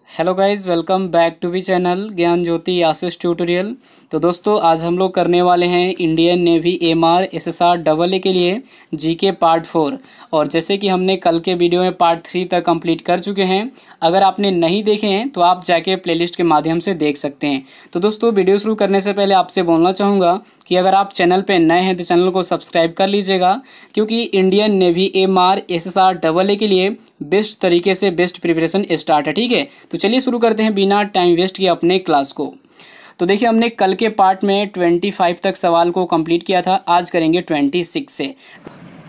Hello guys, welcome back to B channel Gyan Jyoti Ashish tutorial. तो दोस्तों, आज हम लोग करने वाले हैं Indian navy MR SSR double A के लिए जीके पार्ट 4। और जैसे कि हमने कल के वीडियो में पार्ट 3 तक कंप्लीट कर चुके हैं। अगर आपने नहीं देखे हैं तो आप जाके प्लेलिस्ट के माध्यम से देख सकते हैं। तो दोस्तों, वीडियो शुरू करने से पहले आपसे बोलना चाहूँगा कि अगर आप चैनल पर नए हैं तो चैनल को सब्सक्राइब कर लीजिएगा, क्योंकि Indian navy MR SSR double A के लिए बेस्ट तरीके से बेस्ट प्रिपरेशन स्टार्ट है। ठीक है, तो चलिए शुरू करते हैं बिना टाइम वेस्ट किए अपने क्लास को। तो देखिए, हमने कल के पार्ट में 25 तक सवाल को कंप्लीट किया था। आज करेंगे 26 से।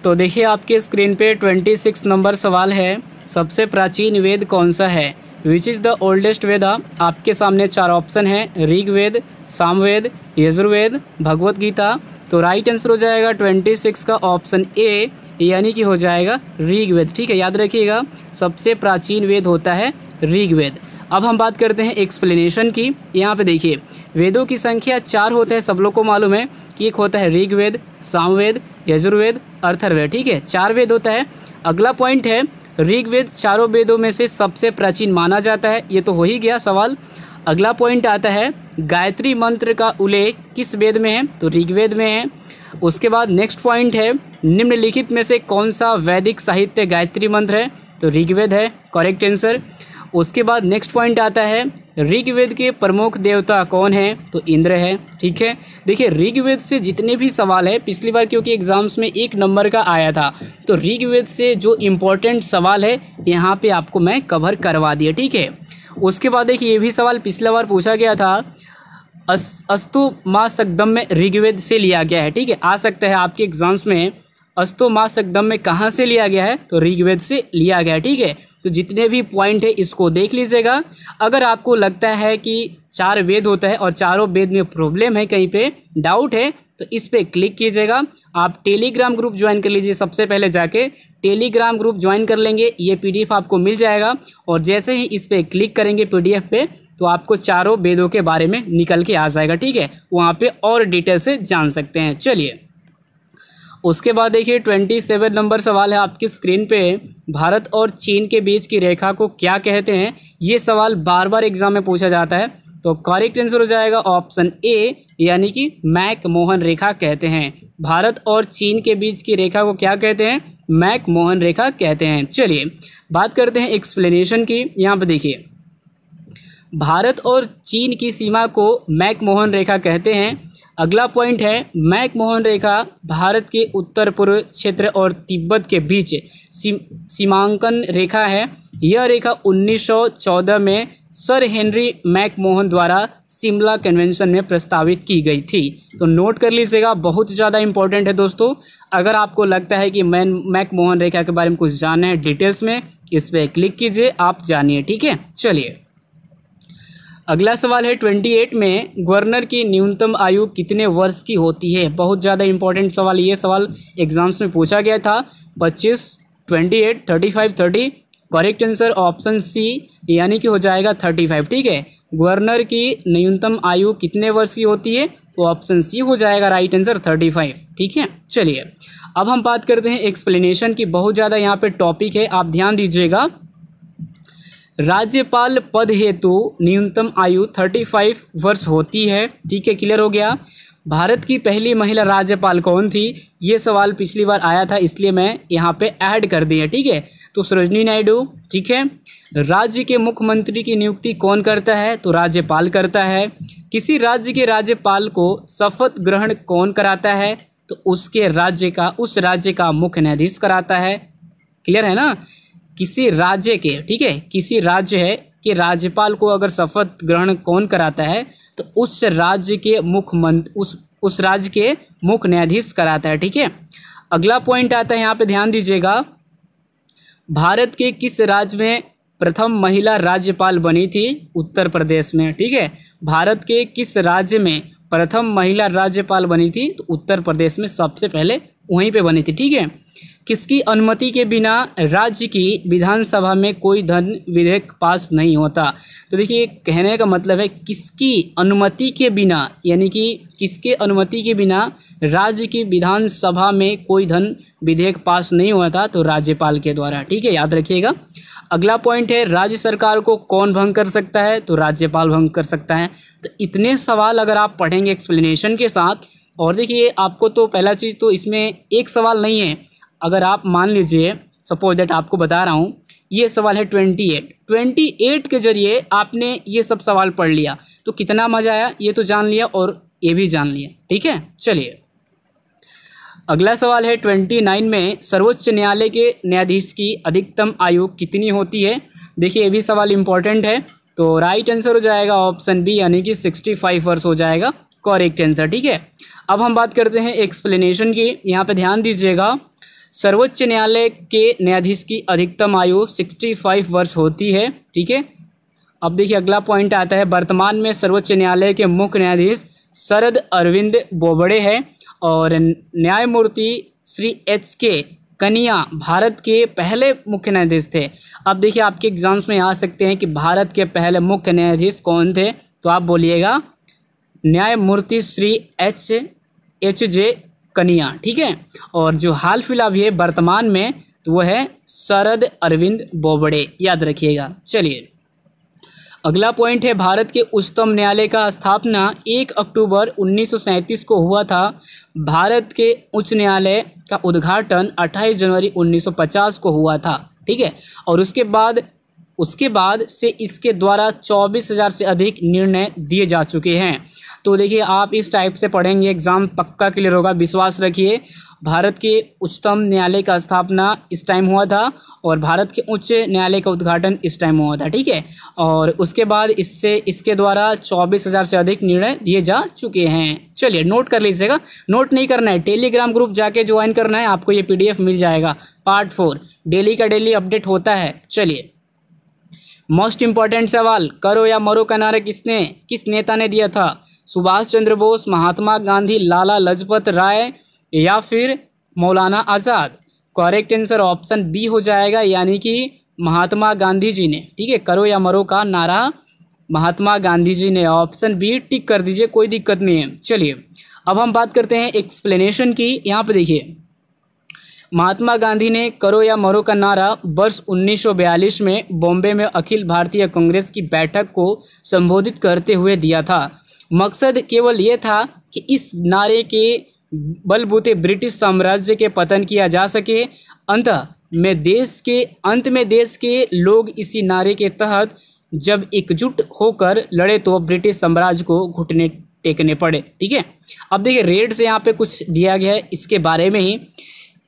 तो देखिए, आपके स्क्रीन पे 26 नंबर सवाल है। सबसे प्राचीन वेद कौन सा है? विच इज़ द ओल्डेस्ट वेदा? आपके सामने 4 ऑप्शन है, ऋग्वेद, सामवेद, यजुर्वेद, भगवत गीता। तो राइट आंसर हो जाएगा 26 का ऑप्शन ए, यानी कि हो जाएगा ऋग्वेद। ठीक है, याद रखिएगा, सबसे प्राचीन वेद होता है ऋग्वेद। अब हम बात करते हैं एक्सप्लेनेशन की। यहाँ पे देखिए, वेदों की संख्या 4 होते हैं। सब लोग को मालूम है कि एक होता है ऋग्वेद, सामवेद, यजुर्वेद, अथर्ववेद। ठीक है, 4 वेद होता है। अगला पॉइंट है, ऋग्वेद चारों वेदों में से सबसे प्राचीन माना जाता है। ये तो हो ही गया सवाल। अगला पॉइंट आता है, गायत्री मंत्र का उल्लेख किस वेद में है? तो ऋग्वेद में है। उसके बाद नेक्स्ट पॉइंट है, निम्नलिखित में से कौन सा वैदिक साहित्य गायत्री मंत्र है? तो ऋग्वेद है, करेक्ट आंसर। उसके बाद नेक्स्ट पॉइंट आता है, ऋग्वेद के प्रमुख देवता कौन है? तो इंद्र है। ठीक है, देखिए, ऋग्वेद से जितने भी सवाल है, पिछली बार क्योंकि एग्जाम्स में 1 नंबर का आया था, तो ऋग्वेद से जो इम्पोर्टेंट सवाल है यहाँ पे आपको मैं कवर करवा दिया। ठीक है, उसके बाद देखिए, ये भी सवाल पिछला बार पूछा गया था, अस्तु मा सकदम में ऋग्वेद से लिया गया है। ठीक है, आ सकता है आपके एग्जाम्स में अस्तो मा सकदम में कहाँ से लिया गया है? तो ऋग्वेद से लिया गया है। ठीक है, तो जितने भी पॉइंट है इसको देख लीजिएगा। अगर आपको लगता है कि 4 वेद होता है और चारों वेद में प्रॉब्लम है, कहीं पे डाउट है, तो इस पे क्लिक कीजिएगा। आप टेलीग्राम ग्रुप ज्वाइन कर लीजिए। सबसे पहले जाके टेलीग्राम ग्रुप ज्वाइन कर लेंगे, ये पीडीएफ आपको मिल जाएगा। और जैसे ही इस पे क्लिक करेंगे पीडीएफ पे, तो आपको चारों वेदों के बारे में निकल के आ जाएगा। ठीक है, वहाँ पे और डिटेल से जान सकते हैं। चलिए, उसके बाद देखिए, 27 नंबर सवाल है आपकी स्क्रीन पे, भारत और चीन के बीच की रेखा को क्या कहते हैं? ये सवाल बार बार एग्जाम में पूछा जाता है। तो करेक्ट आंसर हो जाएगा ऑप्शन ए, यानी कि मैक मोहन रेखा कहते हैं। भारत और चीन के बीच की रेखा को क्या कहते हैं? मैक मोहन रेखा कहते हैं। चलिए, बात करते हैं एक्सप्लेनेशन की। यहाँ पर देखिए, भारत और चीन की सीमा को मैक मोहन रेखा कहते हैं। अगला पॉइंट है, मैक मोहन रेखा भारत के उत्तर पूर्व क्षेत्र और तिब्बत के बीच सीमांकन रेखा है। यह रेखा 1914 में सर हेनरी मैक मोहन द्वारा शिमला कन्वेंशन में प्रस्तावित की गई थी। तो नोट कर लीजिएगा, बहुत ज़्यादा इंपॉर्टेंट है दोस्तों। अगर आपको लगता है कि मैक मोहन रेखा के बारे में कुछ जानना है डिटेल्स में, इस पर क्लिक कीजिए, आप जानिए। ठीक है, चलिए, अगला सवाल है 28 में, गवर्नर की न्यूनतम आयु कितने वर्ष की होती है? बहुत ज़्यादा इंपॉर्टेंट सवाल। ये सवाल एग्जाम्स में पूछा गया था। 25, 28, 35, 30। करेक्ट आंसर ऑप्शन सी, यानी कि हो जाएगा 35। ठीक है, गवर्नर की न्यूनतम आयु कितने वर्ष की होती है? तो ऑप्शन सी हो जाएगा राइट आंसर 35। ठीक है, चलिए, अब हम बात करते हैं एक्सप्लेनेशन की। बहुत ज़्यादा यहाँ पे टॉपिक है, आप ध्यान दीजिएगा। राज्यपाल पद हेतु न्यूनतम आयु 35 वर्ष होती है। ठीक है, क्लियर हो गया। भारत की पहली महिला राज्यपाल कौन थी? ये सवाल पिछली बार आया था, इसलिए मैं यहाँ पे ऐड कर दिया। ठीक है, तो सरोजिनी नायडू। ठीक है, राज्य के मुख्यमंत्री की नियुक्ति कौन करता है? तो राज्यपाल करता है। किसी राज्य के राज्यपाल को शपथ ग्रहण कौन कराता है? तो उस राज्य का मुख्य न्यायाधीश कराता है। क्लियर है ना? किसी राज्य के, ठीक है, किसी राज्य है कि राज्यपाल को अगर शपथ ग्रहण कौन कराता है, तो उस राज्य के उस राज्य के मुख्य न्यायाधीश कराता है। ठीक है, अगला पॉइंट आता है, यहाँ पे ध्यान दीजिएगा। भारत के किस राज्य में प्रथम महिला राज्यपाल बनी थी? उत्तर प्रदेश में। ठीक है, भारत के किस राज्य में प्रथम महिला राज्यपाल बनी थी? तो उत्तर प्रदेश में सबसे पहले वहीं पे बनी थी। ठीक है, किसकी अनुमति के बिना राज्य की विधानसभा में कोई धन विधेयक पास नहीं होता? तो देखिए, कहने का मतलब है किसकी अनुमति के बिना, यानी कि किसके अनुमति के बिना राज्य की विधानसभा में कोई धन विधेयक पास नहीं होता? तो राज्यपाल के द्वारा। ठीक है, याद रखिएगा। अगला पॉइंट है राज्य सरकार को कौन भंग कर सकता है, तो राज्यपाल भंग कर सकता है। तो इतने सवाल अगर आप पढ़ेंगे एक्सप्लेनेशन के साथ, और देखिए आपको तो पहला चीज़ तो इसमें एक सवाल नहीं है, अगर आप मान लीजिए सपोज दैट आपको बता रहा हूँ ये सवाल है 28 के जरिए आपने ये सब सवाल पढ़ लिया तो कितना मज़ा आया, ये तो जान लिया और ये भी जान लिया। ठीक है, चलिए अगला सवाल है 29 में सर्वोच्च न्यायालय के न्यायाधीश की अधिकतम आयु कितनी होती है। देखिए ये भी सवाल इम्पोर्टेंट है, तो राइट आंसर हो जाएगा ऑप्शन बी यानी कि 65 वर्ष हो जाएगा करेक्ट आंसर। ठीक है, अब हम बात करते हैं एक्सप्लेनेशन की। यहाँ पे ध्यान दीजिएगा, सर्वोच्च न्यायालय के न्यायाधीश की अधिकतम आयु 65 वर्ष होती है। ठीक है, अब देखिए अगला पॉइंट आता है, वर्तमान में सर्वोच्च न्यायालय के मुख्य न्यायाधीश शरद अरविंद बोबड़े हैं और न्यायमूर्ति श्री HK कनिया भारत के पहले मुख्य न्यायाधीश थे। अब देखिए आपके एग्जाम्स में आ सकते हैं कि भारत के पहले मुख्य न्यायाधीश कौन थे, तो आप बोलिएगा न्यायमूर्ति श्री HJ कनिया। ठीक है, और जो हाल फिलहाल ये वर्तमान में तो वो है शरद अरविंद बोबड़े, याद रखिएगा। चलिए अगला पॉइंट है, भारत के उच्चतम न्यायालय का स्थापना 1 अक्टूबर 1937 को हुआ था। भारत के उच्च न्यायालय का उद्घाटन 28 जनवरी 1950 को हुआ था। ठीक है, और उसके बाद से इसके द्वारा 24,000 से अधिक निर्णय दिए जा चुके हैं। तो देखिए आप इस टाइप से पढ़ेंगे, एग्ज़ाम पक्का क्लियर होगा, विश्वास रखिए। भारत के उच्चतम न्यायालय का स्थापना इस टाइम हुआ था और भारत के उच्च न्यायालय का उद्घाटन इस टाइम हुआ था। ठीक है, और उसके बाद इसके द्वारा 24,000 से अधिक निर्णय दिए जा चुके हैं। चलिए नोट कर लीजिएगा, नोट नहीं करना है, टेलीग्राम ग्रुप जाके ज्वाइन करना है, आपको ये PDF मिल जाएगा। पार्ट 4 डेली का डेली अपडेट होता है। चलिए मोस्ट इंपॉर्टेंट सवाल, करो या मरो का नारा किस नेता ने दिया था। सुभाष चंद्र बोस, महात्मा गांधी, लाला लाजपत राय या फिर मौलाना आज़ाद। करेक्ट आंसर ऑप्शन बी हो जाएगा, यानी कि महात्मा गांधी जी ने। ठीक है, करो या मरो का नारा महात्मा गांधी जी ने, ऑप्शन बी टिक कर दीजिए, कोई दिक्कत नहीं है। चलिए अब हम बात करते हैं एक्सप्लेनेशन की। यहाँ पे देखिए महात्मा गांधी ने करो या मरो का नारा वर्ष 1942 में बॉम्बे में अखिल भारतीय कांग्रेस की बैठक को संबोधित करते हुए दिया था। मकसद केवल ये था कि इस नारे के बलबूते ब्रिटिश साम्राज्य के पतन किया जा सके। अंत में देश के लोग इसी नारे के तहत जब एकजुट होकर लड़े तो ब्रिटिश साम्राज्य को घुटने टेकने पड़े। ठीक है, अब देखिए रेड से यहाँ पे कुछ दिया गया है इसके बारे में ही।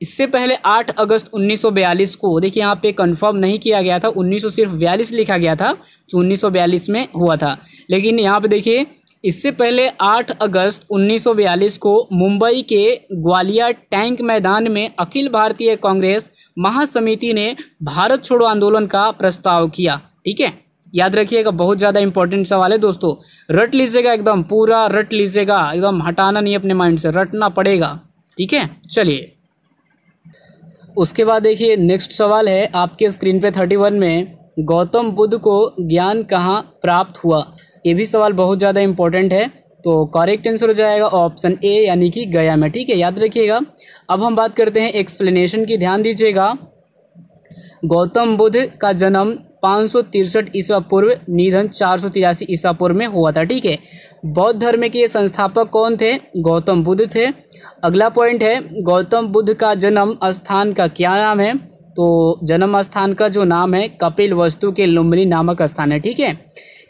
इससे पहले 8 अगस्त 1942 को, देखिए यहाँ पे कंफर्म नहीं किया गया था, 1942 लिखा गया था कि 1942 में हुआ था, लेकिन यहाँ पे देखिए इससे पहले 8 अगस्त 1942 को मुंबई के ग्वालियर टैंक मैदान में अखिल भारतीय कांग्रेस महासमिति ने भारत छोड़ो आंदोलन का प्रस्ताव किया। ठीक है, याद रखिएगा, बहुत ज़्यादा इंपॉर्टेंट सवाल है दोस्तों, रट लीजिएगा, एकदम पूरा रट लीजिएगा, एकदम हटाना नहीं अपने माइंड से, रटना पड़ेगा। ठीक है, चलिए उसके बाद देखिए नेक्स्ट सवाल है आपके स्क्रीन पे 31 में, गौतम बुद्ध को ज्ञान कहाँ प्राप्त हुआ। ये भी सवाल बहुत ज़्यादा इंपॉर्टेंट है, तो करेक्ट आंसर हो जाएगा ऑप्शन ए यानी कि गया में। ठीक है, याद रखिएगा। अब हम बात करते हैं एक्सप्लेनेशन की, ध्यान दीजिएगा। गौतम बुद्ध का जन्म 563 ईसा पूर्व, निधन 483 ईसा पूर्व में हुआ था। ठीक है, बौद्ध धर्म के संस्थापक कौन थे, गौतम बुद्ध थे। अगला पॉइंट है, गौतम बुद्ध का जन्म स्थान का क्या नाम है, तो जन्म स्थान का जो नाम है कपिल वस्तु के लुम्बिनी नामक स्थान है। ठीक है,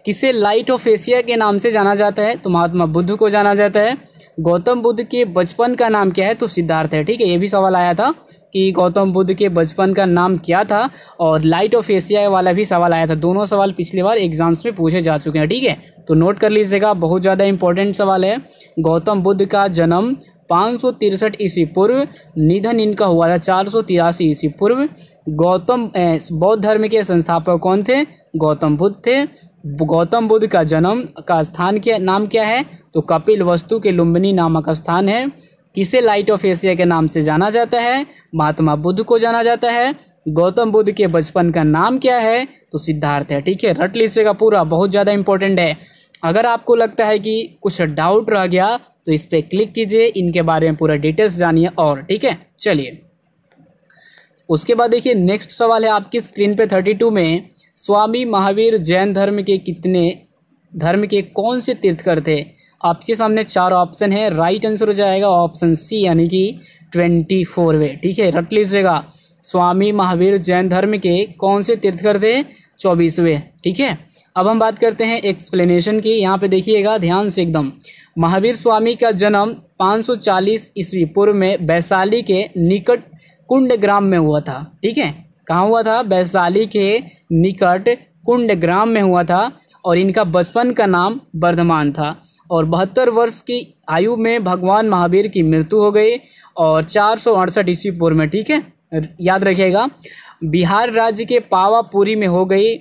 किसे लाइट ऑफ एशिया के नाम से जाना जाता है, तो महात्मा बुद्ध को जाना जाता है। गौतम बुद्ध के बचपन का नाम क्या है, तो सिद्धार्थ है। ठीक है, ये भी सवाल आया था कि गौतम बुद्ध के बचपन का नाम क्या था, और लाइट ऑफ एशिया वाला भी सवाल आया था। दोनों सवाल पिछली बार एग्जाम्स में पूछे जा चुके हैं। ठीक है, तो नोट कर लीजिएगा, बहुत ज़्यादा इंपॉर्टेंट सवाल है। गौतम बुद्ध का जन्म 563 ईसी पूर्व, निधन इनका हुआ था 483 ईसी पूर्व। बौद्ध धर्म के संस्थापक कौन थे, गौतम बुद्ध थे। गौतम बुद्ध का जन्म का स्थान क्या नाम क्या है, तो कपिल वस्तु के लुम्बिनी नामक स्थान है। किसे लाइट ऑफ एशिया के नाम से जाना जाता है, महात्मा बुद्ध को जाना जाता है। गौतम बुद्ध के बचपन का नाम क्या है, तो सिद्धार्थ है। ठीक है, रट लीजिएगा पूरा, बहुत ज़्यादा इंपॉर्टेंट है। अगर आपको लगता है कि कुछ डाउट रह गया तो इस पर क्लिक कीजिए, इनके बारे में पूरा डिटेल्स जानिए और। ठीक है, चलिए उसके बाद देखिए नेक्स्ट सवाल है आपकी स्क्रीन पे 32 में, स्वामी महावीर जैन धर्म के कौन से तीर्थकर थे? आपके सामने 4 ऑप्शन है, राइट आंसर हो जाएगा ऑप्शन सी यानी कि 24वें। ठीक है, रट लीजिएगा, स्वामी महावीर जैन धर्म के कौन से तीर्थकर थे? 24वें। ठीक है, अब हम बात करते हैं एक्सप्लेनेशन की। यहाँ पे देखिएगा ध्यान से एकदम। महावीर स्वामी का जन्म 540 ईस्वी पूर्व में वैशाली के निकट कुंडग्राम में हुआ था। ठीक है, कहाँ हुआ था? वैशाली के निकट कुंडग्राम में हुआ था और इनका बचपन का नाम वर्धमान था और 72 वर्ष की आयु में भगवान महावीर की मृत्यु हो गई और 468 ईस्वी पूर्व में। ठीक है, याद रखिएगा, बिहार राज्य के पावापुरी में हो गई।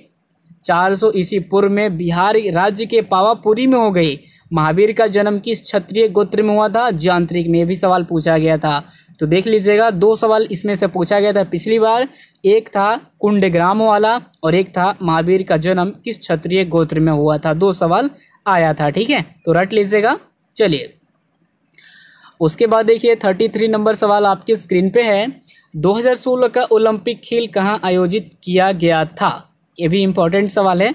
400 ईस्वी पूर्व में बिहार राज्य के पावापुरी में हो गई। महावीर का जन्म किस क्षत्रिय गोत्र में हुआ था? जानत्रिक में भी सवाल पूछा गया था। तो देख लीजिएगा, 2 सवाल इसमें से पूछा गया था पिछली बार, एक था कुंडग्राम वाला और एक था महावीर का जन्म किस क्षत्रिय गोत्र में हुआ था। 2 सवाल आया था। ठीक है, तो रट लीजिएगा। चलिए उसके बाद देखिए 33 नंबर सवाल आपके स्क्रीन पे है, 2016 का ओलंपिक खेल कहाँ आयोजित किया गया था? ये भी इम्पोर्टेंट सवाल है।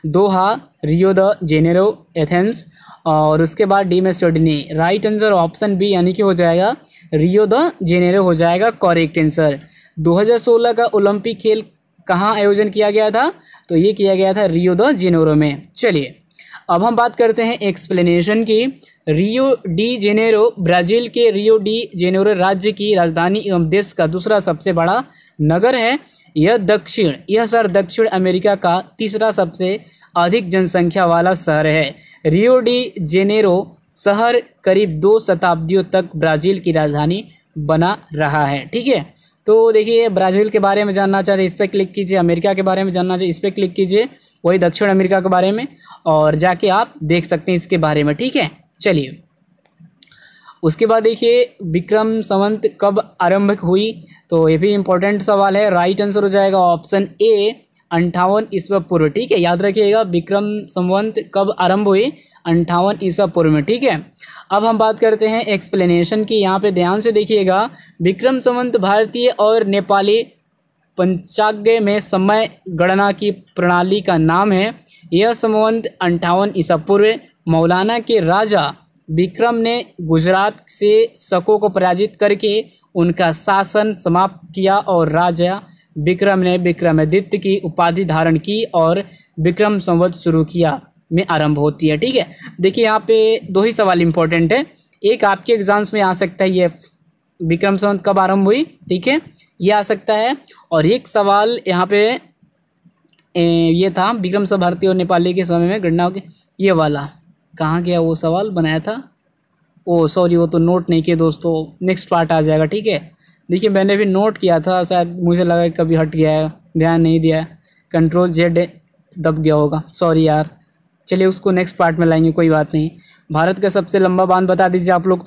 Doha, Rio de Janeiro, Athens और उसके बाद डी में Sydney. Right answer option B यानी कि हो जाएगा रियो द जेनेरो हो जाएगा करेक्ट आंसर। 2016 का ओलंपिक खेल कहाँ आयोजन किया गया था? तो ये किया गया था रियो द जेनेरो में। चलिए अब हम बात करते हैं एक्सप्लेनेशन की। रियो डी जेनेरो ब्राज़ील के रियो डी जेनेरो राज्य की राजधानी एवं देश का दूसरा सबसे बड़ा नगर है। यह दक्षिण अमेरिका का तीसरा सबसे अधिक जनसंख्या वाला शहर है। रियो डी जेनेरो शहर करीब 2 शताब्दियों तक ब्राज़ील की राजधानी बना रहा है। ठीक है, तो देखिए ब्राज़ील के बारे में जानना चाहते इस पर क्लिक कीजिए, अमेरिका के बारे में जानना चाहिए इस पर क्लिक कीजिए, वही दक्षिण अमेरिका के बारे में, और जाके आप देख सकते हैं इसके बारे में। ठीक है, चलिए उसके बाद देखिए विक्रम संवत कब आरंभ हुई? तो ये भी इम्पोर्टेंट सवाल है। राइट आंसर हो जाएगा ऑप्शन ए 58 ईस्वी पूर्व। ठीक है, याद रखिएगा विक्रम संवत कब आरंभ हुई? 58 ईस्वी पूर्व में। ठीक है, अब हम बात करते हैं एक्सप्लेनेशन की। यहाँ पे ध्यान से देखिएगा, विक्रम संवत भारतीय और नेपाली पंचांग में समय गणना की प्रणाली का नाम है। यह संवत 58 ईसा पूर्व मौलाना के राजा विक्रम ने गुजरात से शकों को पराजित करके उनका शासन समाप्त किया और राजा विक्रम ने विक्रमादित्य की उपाधि धारण की और विक्रम संवत शुरू किया में आरंभ होती है। ठीक है, देखिए यहाँ पे 2 ही सवाल इम्पोर्टेंट है। एक आपके एग्जाम्स में आ सकता है, ये विक्रम संवत कब आरंभ हुई? ठीक है, ये आ सकता है। और एक सवाल यहाँ पे ये था विक्रम संवत भारतीय और नेपाली के समय में गणना के, ये वाला कहाँ गया वो सवाल बनाया था? ओ सॉरी, वो तो नोट नहीं किया दोस्तों, नेक्स्ट पार्ट आ जाएगा। ठीक है, देखिए मैंने भी नोट किया था, शायद मुझे लगा कभी हट गया है, ध्यान नहीं दिया, Ctrl+Z दब गया होगा, सॉरी यार। चलिए उसको नेक्स्ट पार्ट में लाएंगे, कोई बात नहीं। भारत का सबसे लंबा बांध बता दीजिए आप लोग।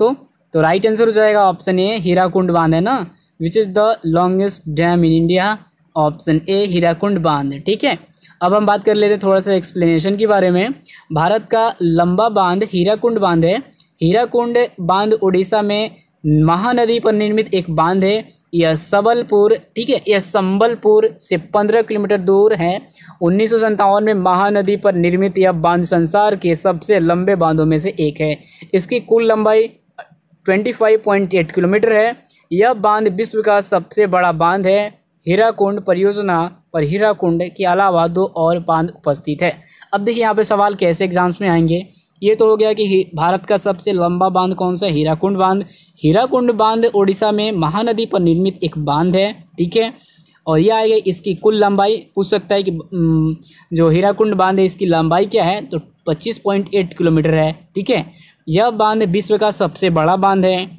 तो राइट आंसर हो जाएगा ऑप्शन ए हीराकुंड बांध है ना, which is the longest dam in India. Option A Hirakud बांध। ठीक है, अब हम बात कर लेते हैं थोड़ा सा एक्सप्लेनेशन के बारे में। भारत का लंबा बांध हीराकुंड बांध है। हीराकुंड बांध उड़ीसा में महानदी पर निर्मित एक बांध है। यह सबलपुर, ठीक है, यह संबलपुर से 15 किलोमीटर दूर है। 1957 में महानदी पर निर्मित यह बांध संसार के सबसे लंबे बांधों में से एक है। इसकी कुल लंबाई 25.8 किलोमीटर है। यह बांध विश्व का सबसे बड़ा बांध है। हीराकुंड परियोजना पर हीराकुंड के अलावा 2 और बांध उपस्थित है। अब देखिए यहाँ पे सवाल कैसे एग्जाम्स में आएंगे। ये तो हो गया कि भारत का सबसे लंबा बांध कौन सा है? हीराकुंड बांध। हीराकुंड बांध उड़ीसा में महानदी पर निर्मित एक बांध है। ठीक है, और यह आएगा इसकी कुल लंबाई, पूछ सकता है कि जो हीराकुंड बांध है इसकी लंबाई क्या है? तो 25.8 किलोमीटर है। ठीक है, यह बांध विश्व का सबसे बड़ा बांध है।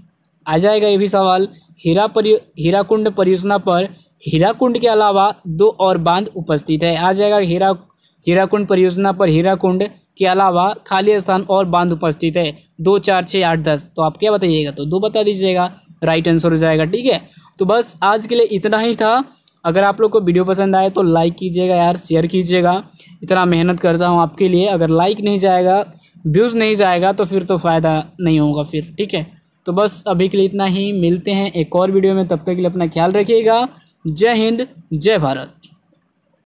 आ जाएगा ये भी सवाल। हीराकुंड परियोजना पर हीराकुंड के अलावा 2 और बांध उपस्थित है। आ जाएगा हीराकुंड परियोजना पर हीराकुंड के अलावा खाली स्थान और बांध उपस्थित है। 2, 4, 6, 8, 10। तो आप क्या बताइएगा? तो 2 बता दीजिएगा, राइट आंसर हो जाएगा। ठीक है, तो बस आज के लिए इतना ही था। अगर आप लोग को वीडियो पसंद आए तो लाइक कीजिएगा यार, शेयर कीजिएगा। इतना मेहनत करता हूँ आपके लिए, अगर लाइक नहीं जाएगा, व्यूज़ नहीं जाएगा तो फिर तो फ़ायदा नहीं होगा फिर। ठीक है, तो बस अभी के लिए इतना ही, मिलते हैं एक और वीडियो में, तब तक के लिए अपना ख्याल रखिएगा। जय हिंद, जय भारत।